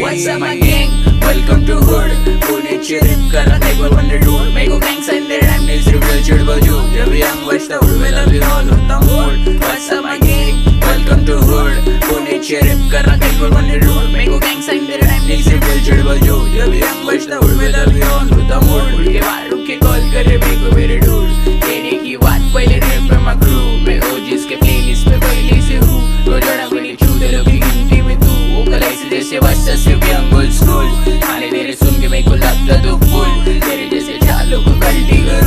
What's up my gang? Welcome to hood. Pune चिरिप करा table on the road. Make a gang sign their rhyme needs reveal chirba ju. जब young बचता उड़ में लगी all होता mood. What's up my gang? Welcome to hood. Pune चिरिप करा table on the road. Make a gang sign their rhyme needs reveal chirba ju. जब young बचता उड़ में लगी all होता mood. उड़ के बाहर रुक के call करे मेरे मेरे dude. कहने की बात पहले rap पे my crew. मैं OGs के playlist पे पहले से हूँ. रोजाना गोली छू दे लोग गिनती में तू. वो कलाई से जैसे बस सिर्फ young old school. आने तेरे सुन के मेरे को लगता दुख.